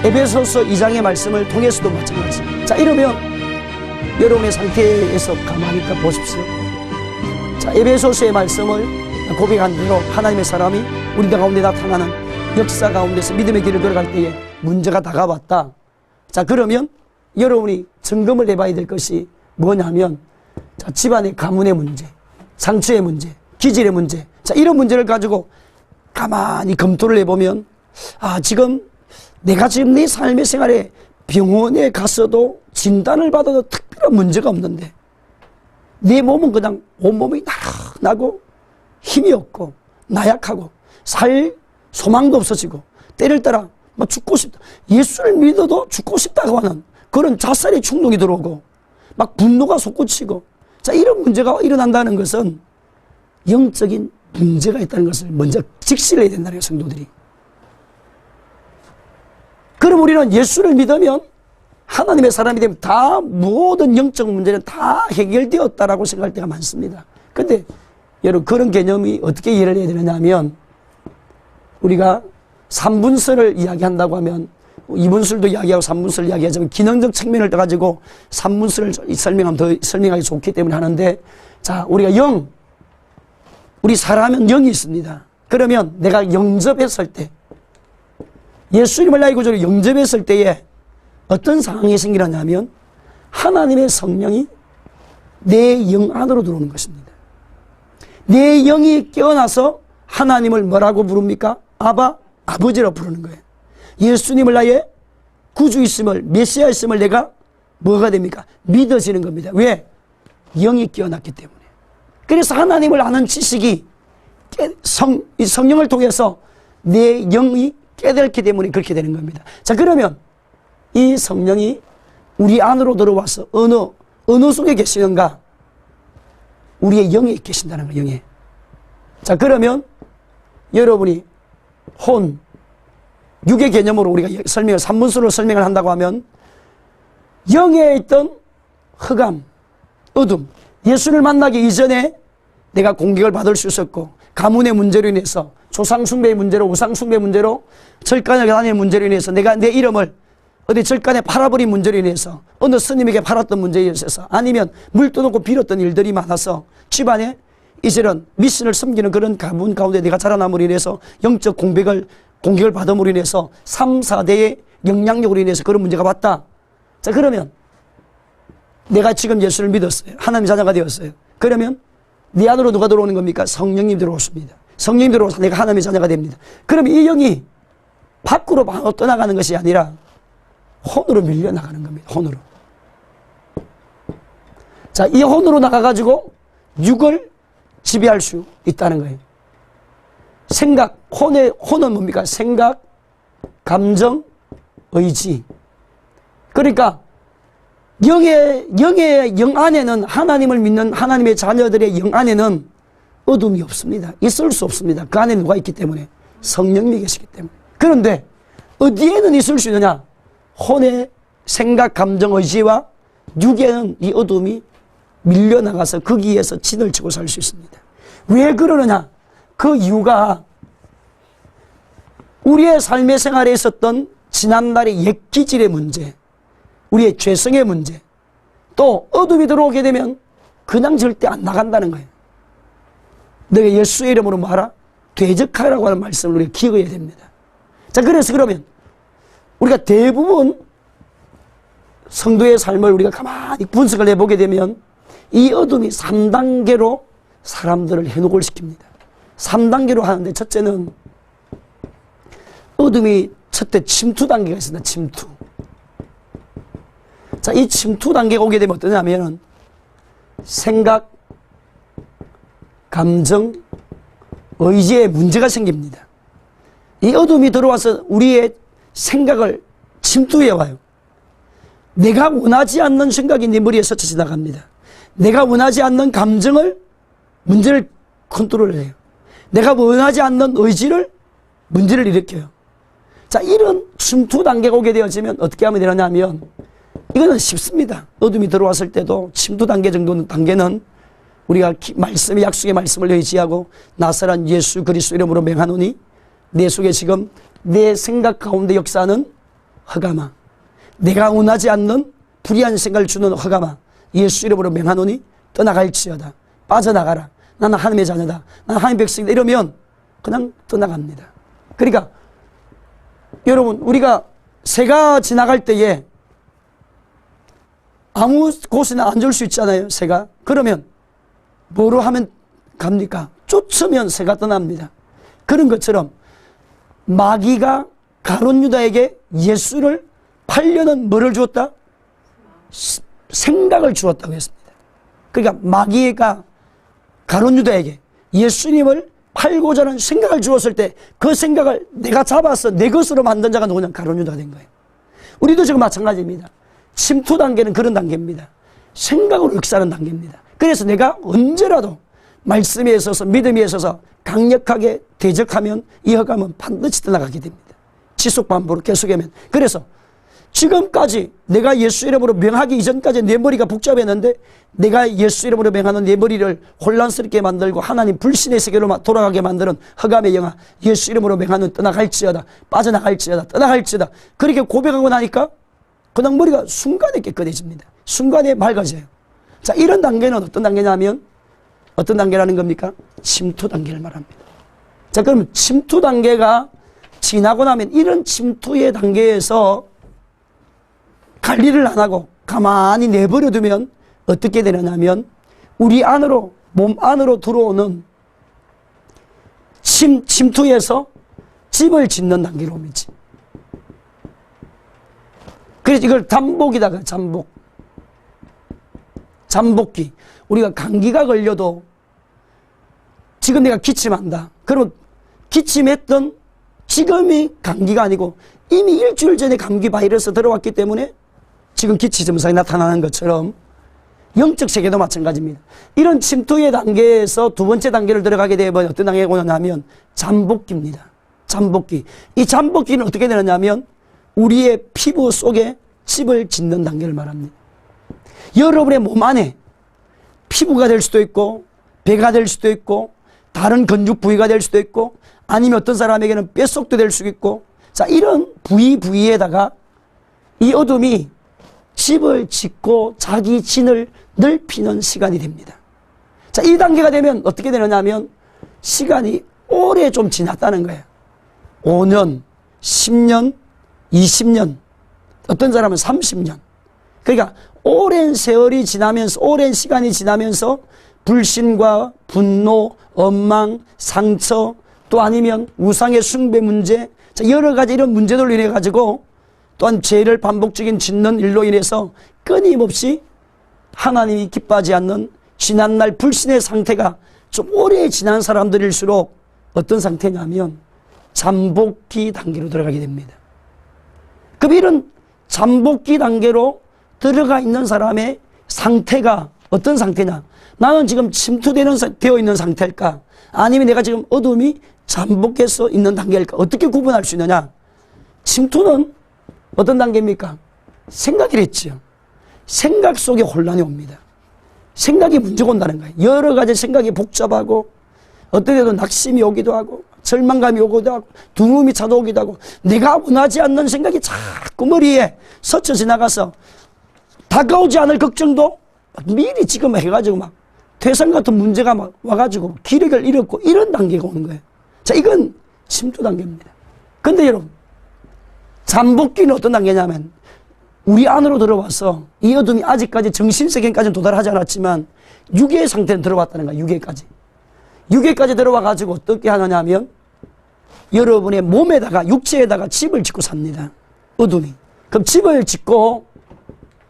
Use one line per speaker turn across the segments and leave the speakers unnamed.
에베소서 2장의 말씀을 통해서도 마찬가지. 자, 이러면 여러분의 상태에서 가만히 보십시오. 자, 에베소서의 말씀을 고백한 대로 하나님의 사람이 우리 가운데 나타나는 역사 가운데서 믿음의 길을 걸어갈 때에 문제가 다가왔다. 자, 그러면 여러분이 점검을 해봐야 될 것이 뭐냐면, 자, 집안의 가문의 문제, 상처의 문제, 기질의 문제. 자, 이런 문제를 가지고 가만히 검토를 해보면, 아, 지금 내가 지금 내 삶의 생활에 병원에 갔어도 진단을 받아도 특별한 문제가 없는데 내 몸은 그냥 온몸이 나고 힘이 없고 나약하고 살 소망도 없어지고 때를 따라 막 죽고 싶다. 예수를 믿어도 죽고 싶다고 하는 그런 자살의 충동이 들어오고 막 분노가 솟구치고, 자, 이런 문제가 일어난다는 것은 영적인 문제가 있다는 것을 먼저 직시를 해야 된다는 거예요, 성도들이. 그럼 우리는 예수를 믿으면 하나님의 사람이 되면 다 모든 영적 문제는 다 해결되었다라고 생각할 때가 많습니다. 그런데 여러분, 그런 개념이 어떻게 이해를 해야 되느냐 하면, 우리가 3분설을 이야기한다고 하면 2분설도 이야기하고 3분설을 이야기하자면 기능적 측면을 떠가지고 3분설을 설명하면 더 설명하기 좋기 때문에 하는데, 자, 우리가 우리 사람은 영이 있습니다. 그러면 내가 영접했을 때, 예수님을 나의 구주로 영접했을 때에 어떤 상황이 생기느냐면 하나님의 성령이 내 영 안으로 들어오는 것입니다. 내 영이 깨어나서 하나님을 뭐라고 부릅니까? 아바, 아버지라고 부르는 거예요. 예수님을 나의 구주있음을, 메시아있음을 내가 뭐가 됩니까? 믿어지는 겁니다. 왜? 영이 깨어났기 때문에. 그래서 하나님을 아는 지식이 성령을 통해서 내 영이 깨닫기 때문에 그렇게 되는 겁니다. 자, 그러면 이 성령이 우리 안으로 들어와서 어느 속에 계시는가? 우리의 영에 계신다는 거예요, 영에. 자, 그러면 여러분이 육의 개념으로 우리가 설명을 3분수로 설명을 한다고 하면, 영에 있던 흑암, 어둠, 예수를 만나기 이전에 내가 공격을 받을 수 있었고, 가문의 문제로 인해서, 조상숭배의 문제로, 우상숭배의 문제로, 절간에 다니는 문제로 인해서 내가 내 이름을 어디 절간에 팔아버린 문제로 인해서, 어느 스님에게 팔았던 문제에 있어서, 아니면 물 떠놓고 빌었던 일들이 많아서 집안에 이제는 미신을 섬기는 그런 가문 가운데 내가 자라남으로 인해서 영적 공격을 받음으로 인해서 3, 4대의 영향력으로 인해서 그런 문제가 왔다. 자, 그러면 내가 지금 예수를 믿었어요. 하나님의 자녀가 되었어요. 그러면 네 안으로 누가 들어오는 겁니까? 성령님 들어오십니다. 성령님 들어오서 내가 하나님의 자녀가 됩니다. 그럼 이 영이 밖으로 떠나가는 것이 아니라 혼으로 밀려나가는 겁니다. 혼으로. 자, 이 혼으로 나가가지고 육을 지배할 수 있다는 거예요. 혼은 뭡니까? 생각, 감정, 의지. 그러니까 영의 영 안에는, 하나님을 믿는 하나님의 자녀들의 영 안에는 어둠이 없습니다. 있을 수 없습니다. 그 안에 누가 있기 때문에? 성령님이 계시기 때문에. 그런데 어디에는 있을 수 있느냐? 혼의 생각, 감정, 의지와 육에는 이 어둠이 밀려나가서 거기에서 진을 치고 살 수 있습니다. 왜 그러느냐? 그 이유가 우리의 삶의 생활에 있었던 지난날의 옛 기질의 문제, 우리의 죄성의 문제, 또 어둠이 들어오게 되면 그냥 절대 안 나간다는 거예요. 너가 예수의 이름으로 말하, 되적하라고 하는 말씀을 우리가 기억해야 됩니다. 자, 그래서 그러면 우리가 대부분 성도의 삶을 우리가 가만히 분석을 해보게 되면 이 어둠이 3단계로 사람들을 해독을 시킵니다. 3단계로 하는데, 첫째는 어둠이 첫째 침투 단계가 있습니다. 침투. 자, 이 침투 단계가 오게 되면 어떠냐면 생각, 감정, 의지에 문제가 생깁니다. 이 어둠이 들어와서 우리의 생각을 침투해 와요. 내가 원하지 않는 생각이 네 머리에 스쳐 지나갑니다. 내가 원하지 않는 감정을, 문제를 컨트롤해요. 내가 원하지 않는 의지를, 문제를 일으켜요. 자, 이런 침투 단계가 오게 되어지면 어떻게 하면 되느냐면, 이거는 쉽습니다. 어둠이 들어왔을 때도 침투 단계 정도는 단계는 우리가 말씀의 약속의 말씀을 의지하고 나사란 예수 그리스도 이름으로 맹하노니 내 속에 지금 내 생각 가운데 역사하는 흑암아, 내가 원하지 않는 불의한 생각을 주는 흑암아, 예수 이름으로 명하노니 떠나갈지어다. 빠져나가라. 나는 하나님의 자녀다. 나는 하나님의 백성이다. 이러면 그냥 떠나갑니다. 그러니까 여러분, 우리가 새가 지나갈 때에 아무 곳에나 앉을 수 있잖아요, 새가. 그러면 뭐로 하면 갑니까? 쫓으면 새가 떠납니다. 그런 것처럼 마귀가 가룟 유다에게 예수를 팔려는 뭐를 주었다? 생각을 주었다고 했습니다. 그러니까 마귀가 가룟 유다에게 예수님을 팔고자 하는 생각을 주었을 때 그 생각을 내가 잡아서 내 것으로 만든 자가 누구냐? 가룟 유다가 된 거예요. 우리도 지금 마찬가지입니다. 침투 단계는 그런 단계입니다. 생각으로 역사하는 단계입니다. 그래서 내가 언제라도 말씀에 있어서 믿음에 있어서 강력하게 대적하면 이 흑암은 반드시 떠나가게 됩니다. 지속 반복으로 계속하면. 그래서 지금까지 내가 예수 이름으로 명하기 이전까지 내 머리가 복잡했는데 내가 예수 이름으로 명하는 내 머리를 혼란스럽게 만들고 하나님 불신의 세계로 돌아가게 만드는 흑암의 영아, 예수 이름으로 명하는 떠나갈지어다, 빠져나갈지어다, 떠나갈지어다, 그렇게 고백하고 나니까 그냥 머리가 순간에 깨끗해집니다. 순간에 맑아져요. 자, 이런 단계는 어떤 단계냐면, 어떤 단계라는 겁니까? 침투 단계를 말합니다. 자, 그럼 침투 단계가 지나고 나면 이런 침투의 단계에서 관리를 안 하고 가만히 내버려 두면 어떻게 되느냐면 우리 안으로, 몸 안으로 들어오는 침투에서 집을 짓는 단계로 옵니다. 그래서 이걸 잠복이다. 잠복. 잠복기. 우리가 감기가 걸려도 지금 내가 기침한다. 그러면 기침했던 지금이 감기가 아니고 이미 일주일 전에 감기 바이러스 들어왔기 때문에 지금 기침 증상이 나타나는 것처럼 영적 세계도 마찬가지입니다. 이런 침투의 단계에서 두 번째 단계를 들어가게 되면 어떤 단계가 오냐면 잠복기입니다. 잠복기. 이 잠복기는 어떻게 되느냐면 우리의 피부 속에 집을 짓는 단계를 말합니다. 여러분의 몸 안에 피부가 될 수도 있고 배가 될 수도 있고 다른 건축 부위가 될 수도 있고 아니면 어떤 사람에게는 뼛속도 될 수 있고, 자, 이런 부위에다가 이 어둠이 집을 짓고 자기 진을 넓히는 시간이 됩니다. 자, 이 단계가 되면 어떻게 되느냐면 시간이 오래 좀 지났다는 거예요. 5년, 10년, 20년, 어떤 사람은 30년. 그러니까 오랜 세월이 지나면서, 오랜 시간이 지나면서 불신과 분노, 원망, 상처, 또 아니면 우상의 숭배 문제, 여러 가지 이런 문제들로 인해 가지고 또한 죄를 반복적인 짓는 일로 인해서 끊임없이 하나님이 기뻐하지 않는 지난날 불신의 상태가 좀 오래 지난 사람들일수록 어떤 상태냐면 잠복기 단계로 들어가게 됩니다. 그럼 이런 잠복기 단계로 들어가 있는 사람의 상태가 어떤 상태냐? 나는 지금 침투되어 있는 상태일까? 아니면 내가 지금 어둠이 잠복해서 있는 단계일까? 어떻게 구분할 수 있느냐? 침투는 어떤 단계입니까? 생각이랬죠. 생각 속에 혼란이 옵니다. 생각이 문제가 온다는 거예요. 여러 가지 생각이 복잡하고 어떤 때도 낙심이 오기도 하고 절망감이 오기도 하고 두려움이 찾아오기도 하고 내가 원하지 않는 생각이 자꾸 머리에 스쳐 지나가서 다가오지 않을 걱정도 미리 지금 해가지고 막 퇴산 같은 문제가 막 와가지고 기력을 잃었고 이런 단계가 오는 거예요. 자, 이건 침투 단계입니다. 근데 여러분, 잠복기는 어떤 단계냐면 우리 안으로 들어와서 이 어둠이 아직까지 정신세계까지는 도달하지 않았지만 유괴 상태는 들어왔다는 거야. 유괴까지 들어와가지고 어떻게 하느냐 하면 여러분의 몸에다가 육체에다가 집을 짓고 삽니다. 어둠이. 그럼 집을 짓고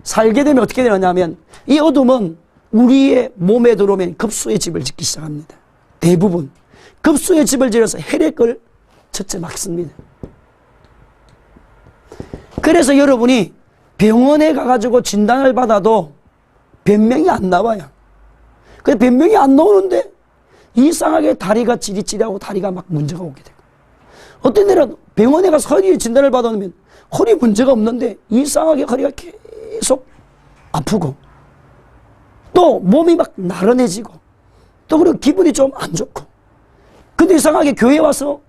살게 되면 어떻게 되느냐면 이 어둠은 우리의 몸에 들어오면 급수의 집을 짓기 시작합니다. 대부분 급수의 집을 지어서 혈액을 첫째 막습니다. 그래서 여러분이 병원에 가가지고 진단을 받아도 변명이 안 나와요. 그래서 변명이 안 나오는데 이상하게 다리가 찌릿찌릿하고 다리가 막 문제가 오게 되고, 어떤 데는 병원에 가서 허리 진단을 받아놓으면 허리 문제가 없는데 이상하게 허리가 계속 아프고 또 몸이 막 나른해지고 또 그리고 기분이 좀 안 좋고, 근데 이상하게 교회 와서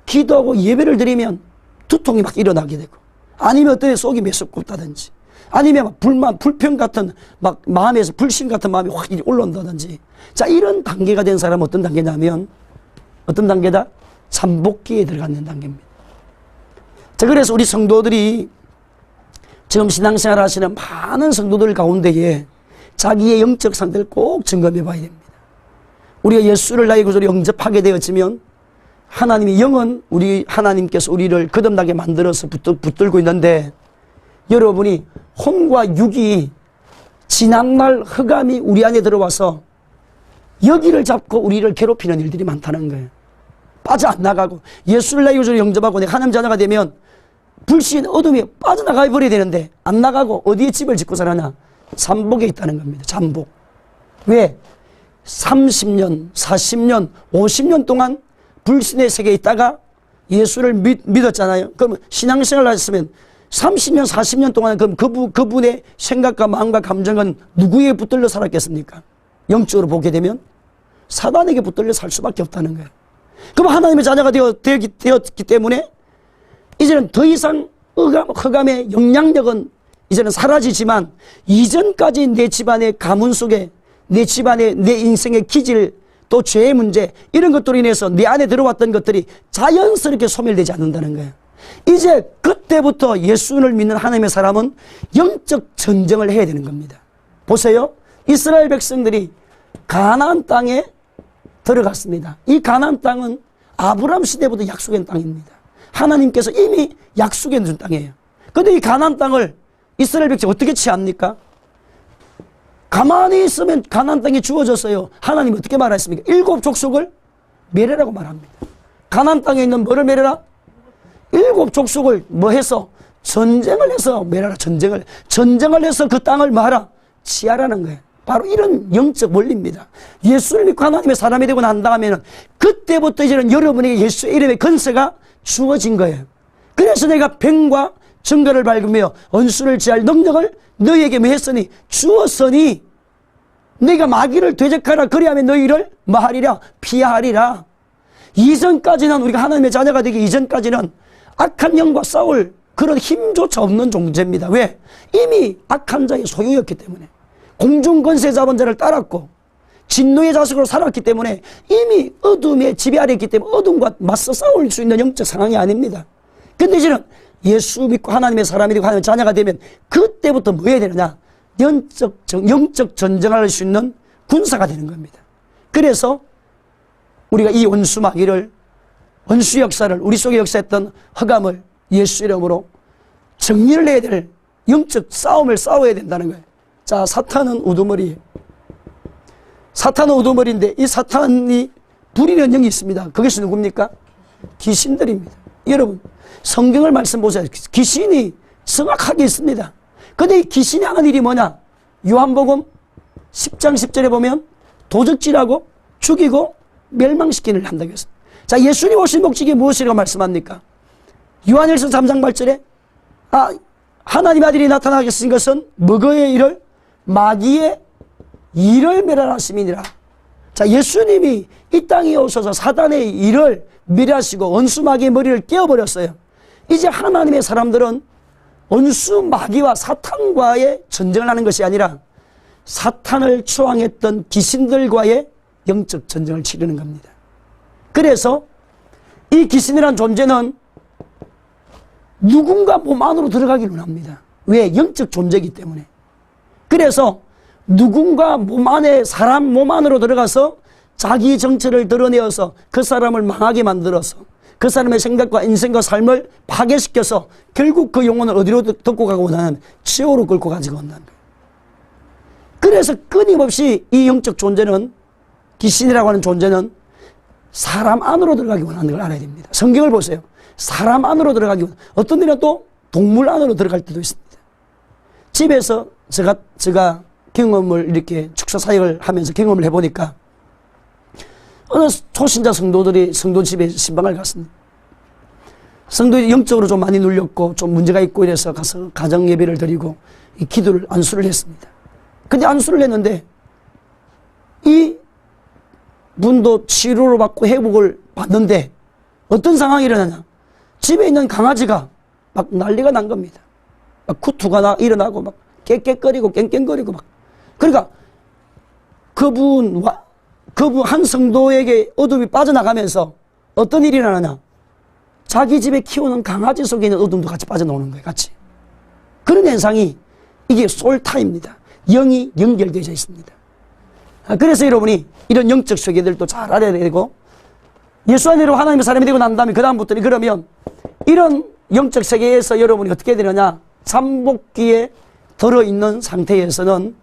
기도하고 예배를 드리면 두통이 막 일어나게 되고 아니면 어떤 애 속이 메스껍다든지, 아니면 막 불만, 불평 같은, 막 마음에서 불신 같은 마음이 확 올라온다든지. 자, 이런 단계가 된 사람은 어떤 단계냐면, 어떤 단계다? 잠복기에 들어가는 단계입니다. 자, 그래서 우리 성도들이 지금 신앙생활 하시는 많은 성도들 가운데에 자기의 영적 상태를 꼭 점검해 봐야 됩니다. 우리가 예수를 나의 구주로 영접하게 되었으면 하나님이 영은 우리 하나님께서 우리를 거듭나게 만들어서 붙들고 있는데, 여러분이 혼과 육이 지난날 흑암이 우리 안에 들어와서 여기를 잡고 우리를 괴롭히는 일들이 많다는 거예요. 빠져 안 나가고, 예수를 나의 구주로 영접하고 내가 하나님 자녀가 되면 불신, 어둠이 빠져나가 버려야 되는데 안 나가고 어디에 집을 짓고 살아나? 잠복에 있다는 겁니다. 잠복. 왜? 30년, 40년, 50년 동안 불신의 세계에 있다가 예수를 믿었잖아요. 그러면 신앙생활을 하셨으면 30년, 40년 동안 그럼 그분의 생각과 마음과 감정은 누구에게 붙들려 살았겠습니까? 영적으로 보게 되면 사단에게 붙들려 살 수밖에 없다는 거예요. 그럼 하나님의 자녀가 되었기 때문에 이제는 더 이상 흑암의 영향력은 이제는 사라지지만, 이전까지 내 집안의 가문 속에, 내 집안의 내 인생의 기질, 또 죄의 문제, 이런 것들로 인해서 내 안에 들어왔던 것들이 자연스럽게 소멸되지 않는다는 거예요. 이제 그때부터 예수를 믿는 하나님의 사람은 영적 전쟁을 해야 되는 겁니다. 보세요. 이스라엘 백성들이 가나안 땅에 들어갔습니다. 이 가나안 땅은 아브라함 시대부터 약속한 땅입니다. 하나님께서 이미 약속해 준 땅이에요. 그런데 이 가나안 땅을 이스라엘 백성이 어떻게 취합니까? 가만히 있으면 가나안 땅이 주어졌어요. 하나님이 어떻게 말했습니까? 7 족속을 멸해라고 말합니다. 가나안 땅에 있는 뭐를 멸해라? 7 족속을 뭐 해서? 전쟁을 해서 멸하라. 전쟁을 해서 그 땅을 뭐 하라? 취하라는 거예요. 바로 이런 영적 원리입니다. 예수를 믿고 하나님의 사람이 되고 난 다음에는 그때부터 이제는 여러분에게 예수의 이름의 건세가 주어진 거예요. 그래서 내가 병과 증거를 밟으며 원수를 제할 능력을 너희에게 뭐 했으니? 주었으니 너희가 마귀를 대적하라. 그리하면 너희를 뭐 하리라? 피하리라. 이전까지는, 우리가 하나님의 자녀가 되기 이전까지는 악한 영과 싸울 그런 힘조차 없는 존재입니다. 왜? 이미 악한 자의 소유였기 때문에, 공중 권세 잡은 자를 따랐고 진노의 자식으로 살았기 때문에 이미 어둠의 지배 아래 있기 때문에 어둠과 맞서 싸울 수 있는 영적 상황이 아닙니다. 근데 이제는 예수 믿고 하나님의 사람이 되고 하나님의 자녀가 되면 그때부터 뭐 해야 되느냐? 영적 전쟁을 할 수 있는 군사가 되는 겁니다. 그래서 우리가 이 원수 마귀를, 원수 역사를, 우리 속에 역사했던 흑암을 예수 이름으로 정리를 해야 될 영적 싸움을 싸워야 된다는 거예요. 자, 사탄은 우두머리예요. 사탄은 우두머리인데 이 사탄이 부리는 영이 있습니다. 그것이 누굽니까? 귀신들입니다. 여러분, 성경을 말씀 보세요. 귀신이 정확하게 있습니다. 근데 이 귀신이 하는 일이 뭐냐? 요한복음 10장 10절에 보면 도적질하고 죽이고 멸망시키는 일을 한다고 했습니다. 자, 예수님 오신 목적이 무엇이라고 말씀합니까? 요한일서 3장 8절에 하나님 아들이 나타나겠으신 것은 뭐의 일을? 마귀의 일을 멸하심이니라. 자, 예수님이 이 땅에 오셔서 사단의 일을 멸하시고 원수 마귀의 머리를 깨어버렸어요. 이제 하나님의 사람들은 원수 마귀와 사탄과의 전쟁을 하는 것이 아니라 사탄을 초항했던 귀신들과의 영적 전쟁을 치르는 겁니다. 그래서 이 귀신이라는 존재는 누군가 몸 안으로 들어가기를 합니다. 왜? 영적 존재이기 때문에. 그래서 누군가 몸 안에, 사람 몸 안으로 들어가서 자기 정체를 드러내어서 그 사람을 망하게 만들어서 그 사람의 생각과 인생과 삶을 파괴시켜서 결국 그 영혼을 어디로 듣고 가고 나면 지옥으로 끌고 가지고 온다는 거예요. 그래서 끊임없이 이 영적 존재는, 귀신이라고 하는 존재는 사람 안으로 들어가기 원하는 걸 알아야 됩니다. 성경을 보세요. 사람 안으로 들어가기 원하는, 어떤 데는 또 동물 안으로 들어갈 때도 있습니다. 집에서 제가 경험을 이렇게 축사 사역을 하면서 경험을 해보니까 어느 초신자 성도들이 성도 집에 신방을 갔습니다. 성도들이 영적으로 좀 많이 눌렸고 좀 문제가 있고 이래서 가서 가정 예배를 드리고 이 기도를 안수를 했습니다. 근데 안수를 했는데 이 분도 치료를 받고 회복을 받는데 어떤 상황이 일어나냐? 집에 있는 강아지가 막 난리가 난 겁니다. 막 구투가 일어나고 막 깨깨거리고 깽깽거리고 막. 그러니까 그분 한 성도에게 어둠이 빠져나가면서 어떤 일이 일어나냐. 자기 집에 키우는 강아지 속에 있는 어둠도 같이 빠져나오는 거예요. 같이. 그런 현상이 이게 솔타입니다. 영이 연결되어 있습니다. 그래서 여러분이 이런 영적 세계들도 잘 알아야 되고, 예수 안으로 하나님의 사람이 되고 난 다음에 그 다음부터는 그러면 이런 영적 세계에서 여러분이 어떻게 되느냐. 잠복기에 들어있는 상태에서는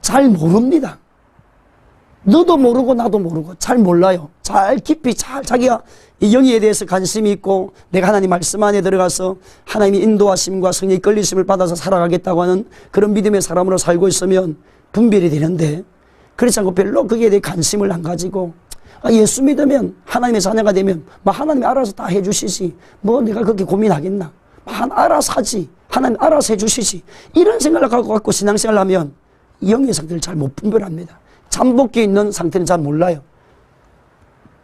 잘 모릅니다. 너도 모르고 나도 모르고 잘 몰라요. 잘 깊이 잘 자기가 이 영에 대해서 관심이 있고 내가 하나님 말씀 안에 들어가서 하나님의 인도하심과 성령의 끌리심을 받아서 살아가겠다고 하는 그런 믿음의 사람으로 살고 있으면 분별이 되는데, 그렇지 않고 별로 거기에 대해 관심을 안 가지고 예수 믿으면 하나님의 자녀가 되면 하나님이 알아서 다 해주시지 뭐 내가 그렇게 고민하겠나, 알아서 하지, 하나님 알아서 해주시지, 이런 생각을 갖고 신앙생활을 하면 영의 상태를 잘 못 분별합니다. 잠복기에 있는 상태는 잘 몰라요.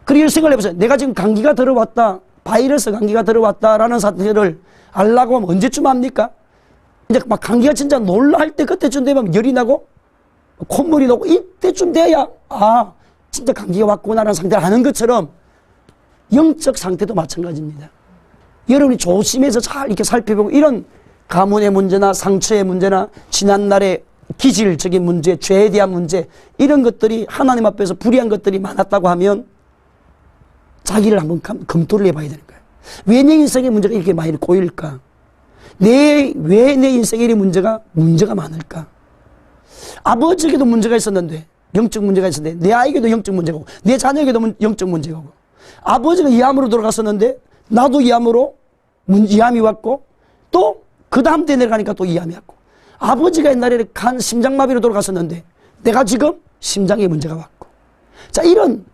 그리고 생각을 해보세요. 내가 지금 감기가 들어왔다, 바이러스 감기가 들어왔다라는 사실을 알라고 하면 언제쯤 합니까? 이제 막 감기가 진짜 놀라 할 때 그때쯤 되면 열이 나고 콧물이 나고 이때쯤 돼야 진짜 감기가 왔구나라는 상태를 아는 것처럼 영적 상태도 마찬가지입니다. 여러분이 조심해서 잘 이렇게 살펴보고 이런 가문의 문제나 상처의 문제나 지난날의 기질적인 문제, 죄에 대한 문제, 이런 것들이 하나님 앞에서 불의한 것들이 많았다고 하면 자기를 한번 검토를 해봐야 되는 거예요. 왜 내 인생의 문제가 이렇게 많이 꼬일까? 왜 내 인생에 이런 문제가 많을까? 아버지에게도 문제가 있었는데, 영적 문제가 있었는데, 내 아이에게도 영적 문제가 오고, 내 자녀에게도 영적 문제가 오고, 아버지가 이암으로 돌아갔었는데 나도 이암이 왔고, 또 그 다음 때 내려가니까 또 이암이 왔고, 아버지가 옛날에 심장마비로 돌아갔었는데 내가 지금 심장에 문제가 왔고, 자, 이런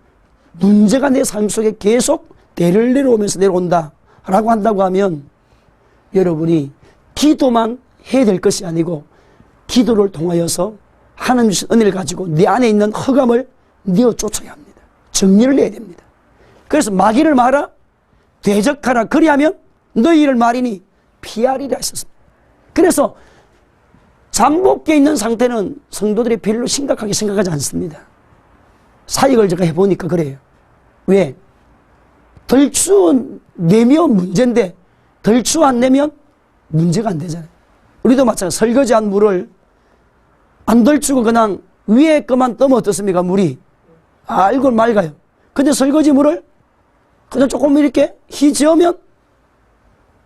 문제가 내 삶 속에 계속 대를 내려오면서 내려온다 라고 한다고 하면 여러분이 기도만 해야 될 것이 아니고 기도를 통하여서 하나님 주신 은혜를 가지고 내 안에 있는 흑암을 내어 쫓아야 합니다. 정리를 내야 됩니다. 그래서 마귀를 말하라, 대적하라, 그리하면 너희를 말이니 피하리라 했었습니다. 그래서 잠복기에 있는 상태는 성도들이 별로 심각하게 생각하지 않습니다. 사역을 제가 해보니까 그래요. 왜? 덜추 내면 문제인데 덜추 안 내면 문제가 안 되잖아요. 우리도 마찬가지. 설거지한 물을 안 덜추고 그냥 위에 것만 떠면 어떻습니까? 물이 알고 맑아요. 근데 설거지 물을 그냥 조금 이렇게 휘저으면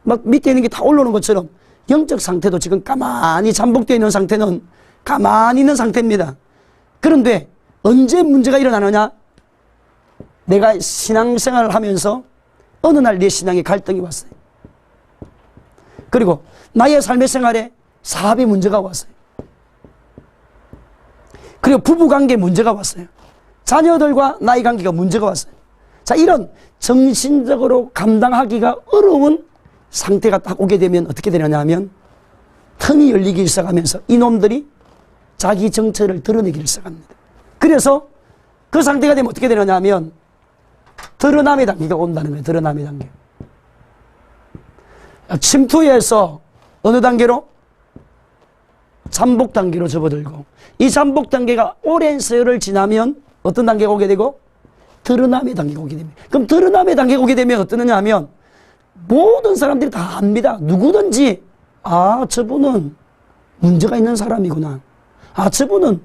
막 밑에 있는 게 다 올라오는 것처럼 영적 상태도 지금 가만히 잠복되어 있는 상태는 가만히 있는 상태입니다. 그런데 언제 문제가 일어나느냐? 내가 신앙생활을 하면서 어느 날 내 신앙에 갈등이 왔어요. 그리고 나의 삶의 생활에 사업에 문제가 왔어요. 그리고 부부관계에 문제가 왔어요. 자녀들과 나의 관계가 문제가 왔어요. 자, 이런 정신적으로 감당하기가 어려운 상태가 딱 오게 되면 어떻게 되느냐 하면 틈이 열리기 시작하면서 이놈들이 자기 정체를 드러내기 시작합니다. 그래서 그 상태가 되면 어떻게 되느냐 하면 드러남의 단계가 온다는 거예요. 드러남의 단계. 침투에서 어느 단계로? 잠복 단계로 접어들고, 이 잠복 단계가 오랜 세월을 지나면 어떤 단계가 오게 되고? 드러남의 단계가 오게 됩니다. 그럼 드러남의 단계가 오게 되면 어떠느냐 하면 모든 사람들이 다 압니다. 누구든지 저분은 문제가 있는 사람이구나. 저분은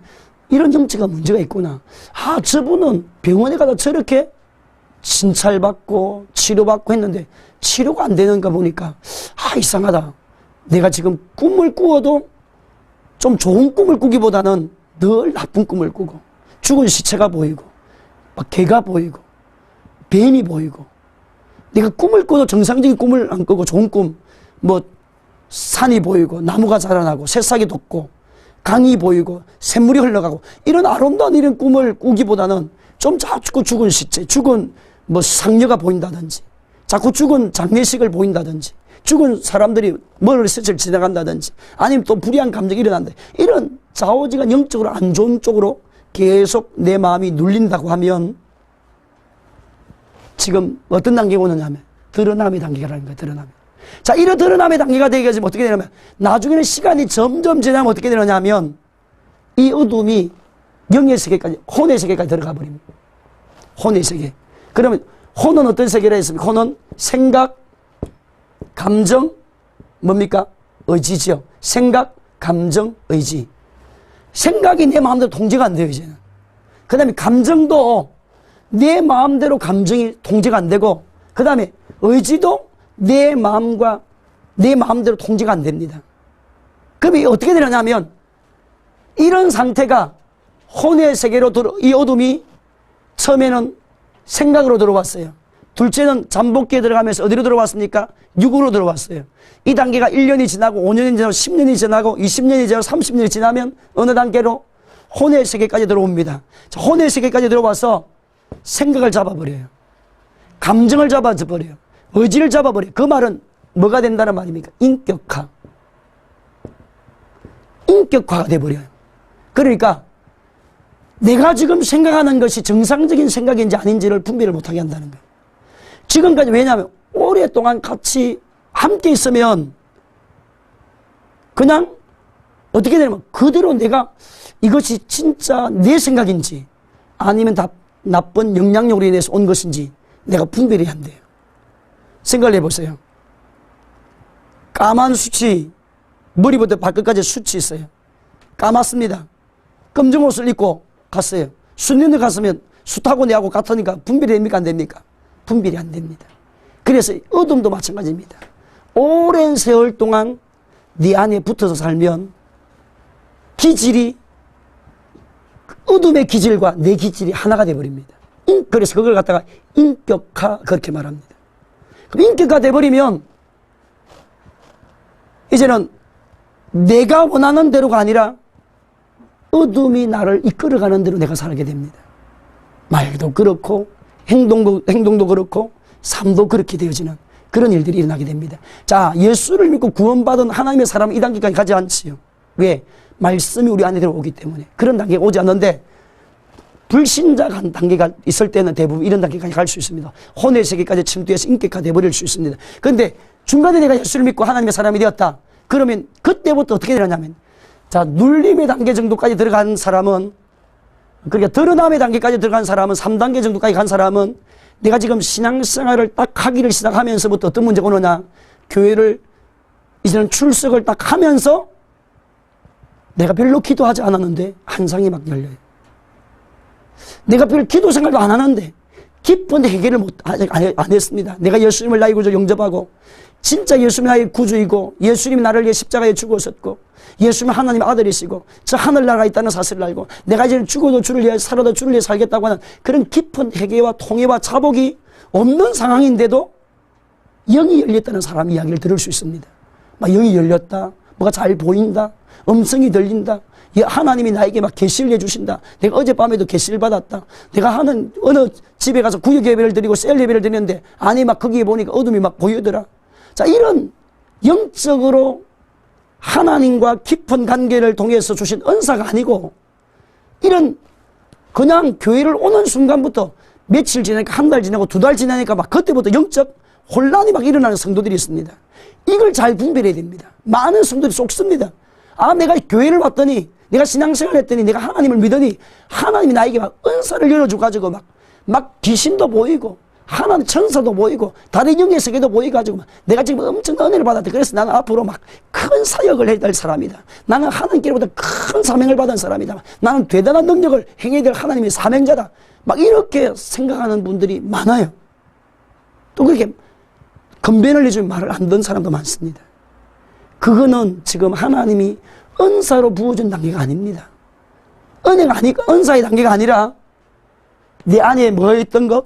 이런 정체가 문제가 있구나. 저분은 병원에 가다 저렇게 진찰받고 치료받고 했는데 치료가 안 되는가 보니까 이상하다. 내가 지금 꿈을 꾸어도 좀 좋은 꿈을 꾸기보다는 늘 나쁜 꿈을 꾸고 죽은 시체가 보이고 막 개가 보이고 뱀이 보이고, 내가 꿈을 꿔도 정상적인 꿈을 안 꾸고 좋은 꿈, 산이 보이고 나무가 자라나고 새싹이 돋고 강이 보이고 샘물이 흘러가고 이런 아름다운 이런 꿈을 꾸기보다는 좀 자꾸 죽은 시체, 죽은 상녀가 보인다든지, 자꾸 죽은 장례식을 보인다든지, 죽은 사람들이 머리를 스쳐 지나간다든지, 아니면 또 불의한 감정이 일어난다, 이런 좌우지간 영적으로 안 좋은 쪽으로 계속 내 마음이 눌린다고 하면 지금 어떤 단계가 오느냐 하면 드러남의 단계라는 거예요. 드러남. 자, 이런 드러남의 단계가 되게 되면 어떻게 되냐면, 나중에는 시간이 점점 지나면 어떻게 되느냐면, 이 어둠이 영의 세계까지, 혼의 세계까지 들어가 버립니다. 혼의 세계. 그러면 혼은 어떤 세계라 했습니까? 혼은 생각, 감정, 뭡니까? 의지죠. 생각, 감정, 의지. 생각이 내 마음대로 통제가 안 돼요, 이제는. 그 다음에 감정도 내 마음대로 감정이 통제가 안 되고, 그 다음에 의지도 내 마음과 내 마음대로 통제가 안 됩니다. 그럼 어떻게 되느냐면, 이런 상태가 혼의 세계로 이 어둠이 처음에는 생각으로 들어왔어요. 둘째는 잠복기에 들어가면서 어디로 들어왔습니까? 육으로 들어왔어요. 이 단계가 1년이 지나고 5년이 지나고 10년이 지나고 20년이 지나고 30년이 지나면 어느 단계로? 혼의 세계까지 들어옵니다. 자, 혼의 세계까지 들어와서 생각을 잡아버려요. 감정을 잡아버려요. 의지를 잡아버려요. 그 말은 뭐가 된다는 말입니까? 인격화. 인격화가 돼버려요. 그러니까 내가 지금 생각하는 것이 정상적인 생각인지 아닌지를 분별을 못하게 한다는 거예요. 지금까지 왜냐하면 오랫동안 같이 함께 있으면 그냥 어떻게 되냐면 그대로 내가 이것이 진짜 내 생각인지 아니면 다 나쁜 영향력으로 인해서 온 것인지 내가 분별이 안 돼요. 생각을 해보세요. 까만 숯이 머리부터 발끝까지 숯이 있어요. 까맣습니다. 검정 옷을 입고 갔어요. 수년에 갔으면 숯하고 내하고 같으니까 분별이 됩니까? 안 됩니까? 분별이 안 됩니다. 그래서 어둠도 마찬가지입니다. 오랜 세월 동안 네 안에 붙어서 살면 기질이 어둠의 기질과 내 기질이 하나가 되어버립니다. 그래서 그걸 갖다가 인격화 그렇게 말합니다. 그럼 인격화 되어버리면 이제는 내가 원하는 대로가 아니라 어둠이 나를 이끌어가는 대로 내가 살게 됩니다. 말도 그렇고 행동도 그렇고 삶도 그렇게 되어지는 그런 일들이 일어나게 됩니다. 자, 예수를 믿고 구원받은 하나님의 사람은 이 단계까지 가지 않지요. 왜? 말씀이 우리 안에 들어오기 때문에. 그런 단계가 오지 않는데 불신자 단계가 있을 때는 대부분 이런 단계까지 갈 수 있습니다. 혼의 세계까지 침투해서 인격화 되어버릴 수 있습니다. 그런데 중간에 내가 예수를 믿고 하나님의 사람이 되었다. 그러면 그때부터 어떻게 되냐면 자, 눌림의 단계 정도까지 들어간 사람은 그러니까 드러남의 단계까지 들어간 사람은 3단계 정도까지 간 사람은 내가 지금 신앙생활을 딱 하기를 시작하면서부터 어떤 문제가 오느냐 교회를 이제는 출석을 딱 하면서 내가 별로 기도하지 않았는데 한상이 막 열려요. 내가 별 기도 생활도 안 하는데 깊은 해결을 아직 안 했습니다. 내가 예수님을 나의 구주로 영접하고 진짜 예수님이 나의 구주이고 예수님이 나를 위해 십자가에 죽으셨고 예수님은 하나님의 아들이시고 저 하늘나라가 있다는 사실을 알고 내가 이제 죽어도 주를 위해 살아도 주를 위해 살겠다고 하는 그런 깊은 회개와 통회와 자복이 없는 상황인데도 영이 열렸다는 사람 이야기를 들을 수 있습니다. 막 영이 열렸다. 뭐가 잘 보인다. 음성이 들린다. 하나님이 나에게 막 계시를 해주신다. 내가 어젯밤에도 계시를 받았다. 내가 하는 어느 집에 가서 구역 예배를 드리고 셀 예배를 드렸는데 아니 막 거기에 보니까 어둠이 막 보이더라. 자, 이런 영적으로 하나님과 깊은 관계를 통해서 주신 은사가 아니고 이런 그냥 교회를 오는 순간부터 며칠 지나니까 한 달 지나고 두 달 지나니까 막 그때부터 영적 혼란이 막 일어나는 성도들이 있습니다. 이걸 잘 분별해야 됩니다. 많은 성도들이 속습니다. 아, 내가 교회를 왔더니 내가 신앙생활을 했더니 내가 하나님을 믿으니 하나님이 나에게 막 은사를 열어줘가지고 막 귀신도 보이고 하나님 천사도 보이고 다른 영의 세계도 보이가지고 내가 지금 엄청 은혜를 받았대. 그래서 나는 앞으로 막 큰 사역을 해야 될 사람이다. 나는 하나님께로부터 큰 사명을 받은 사람이다. 나는 대단한 능력을 행해야 될 하나님의 사명자다. 막 이렇게 생각하는 분들이 많아요. 또 그렇게 건변을 해주면 말을 안 듣는 사람도 많습니다. 그거는 지금 하나님이 은사로 부어준 단계가 아닙니다. 은혜가 아니고 은사의 단계가 아니라 내 안에 뭐 있던 것?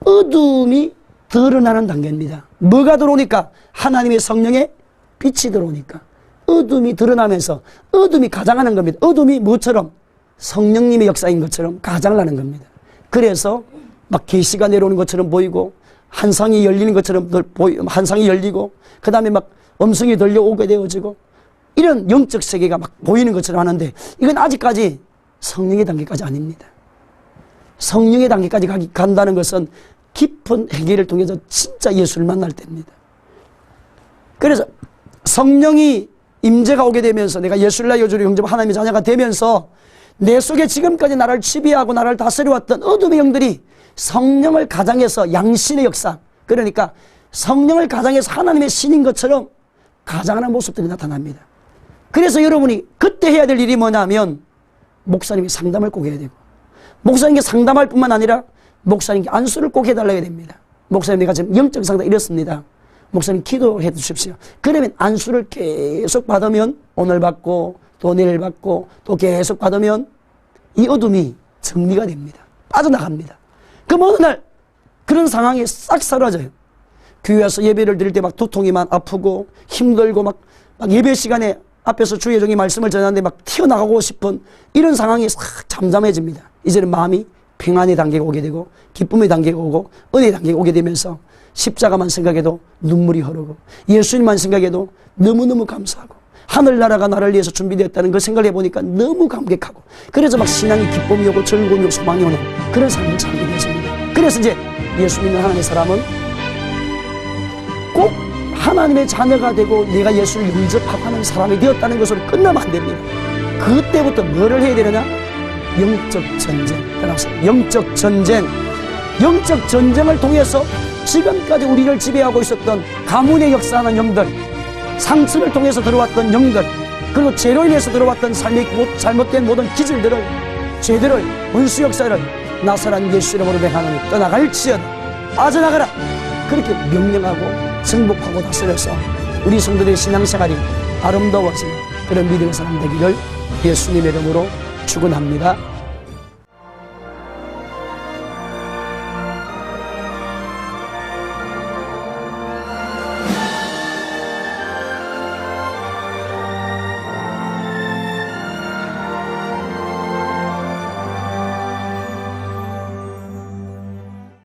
어둠이 드러나는 단계입니다. 뭐가 들어오니까? 하나님의 성령의 빛이 들어오니까 어둠이 드러나면서 어둠이 가장하는 겁니다. 어둠이 뭐처럼? 성령님의 역사인 것처럼 가장을 하는 겁니다. 그래서 막 계시가 내려오는 것처럼 보이고 한상이 열리는 것처럼 한상이 열리고 그 다음에 막 음성이 들려오게 되어지고 이런 영적 세계가 막 보이는 것처럼 하는데 이건 아직까지 성령의 단계까지 아닙니다. 성령의 단계까지 간다는 것은 깊은 회개를 통해서 진짜 예수를 만날 때입니다. 그래서 성령이 임재가 오게 되면서 내가 예술라 여주로 영접 하나님의 자녀가 되면서 내 속에 지금까지 나를 지배하고 나를 다스려왔던 어둠의 영들이 성령을 가장해서 양신의 역사, 그러니까 성령을 가장해서 하나님의 신인 것처럼 가장하는 모습들이 나타납니다. 그래서 여러분이 그때 해야 될 일이 뭐냐면 목사님이 상담을 꼭 해야 되고, 목사님께 상담할 뿐만 아니라 목사님께 안수를 꼭 해달라야 됩니다. 목사님, 내가 지금 영적 상담 이렇습니다. 목사님 기도해 주십시오. 그러면 안수를 계속 받으면 오늘 받고 또 내일 받고 또 계속 받으면 이 어둠이 정리가 됩니다. 빠져나갑니다. 그럼 어느 날 그런 상황이 싹 사라져요. 교회 와서 예배를 드릴 때 막 두통이만 아프고 힘들고 막 예배 시간에 앞에서 주의 종이 말씀을 전하는데 막 튀어나가고 싶은 이런 상황이 싹 잠잠해집니다. 이제는 마음이 평안의 단계가 오게 되고 기쁨의 단계가 오고 은혜의 단계가 오게 되면서 십자가만 생각해도 눈물이 흐르고 예수님만 생각해도 너무너무 감사하고 하늘나라가 나를 위해서 준비되었다는 걸 생각해 보니까 너무 감격하고, 그래서 막 신앙이 기쁨이 오고 즐거움이 오고 소망이 오는 그런 삶을 살게 되었습니다. 그래서 이제 예수 믿는 하나님의 사람은 꼭 하나님의 자녀가 되고 내가 예수를 영접하고 하는 사람이 되었다는 것으로 끝나면 안 됩니다. 그때부터 뭐를 해야 되느냐? 영적 전쟁. 따라서 영적 전쟁. 영적 전쟁을 통해서 지금까지 우리를 지배하고 있었던 가문에 역사하는 영들, 상처를 통해서 들어왔던 영들, 그리고 죄로 인해서 들어왔던 삶의 잘못된 모든 기질들을, 죄들을, 원수 역사를 나사란 예수 이름으로 하나님 떠나갈지어다, 빠져나가라, 그렇게 명령하고 정복하고 다스려서 우리 성도들의 신앙생활이 아름다워지는 그런 믿음의 사람 되기를 예수님의 이름으로 축원합니다.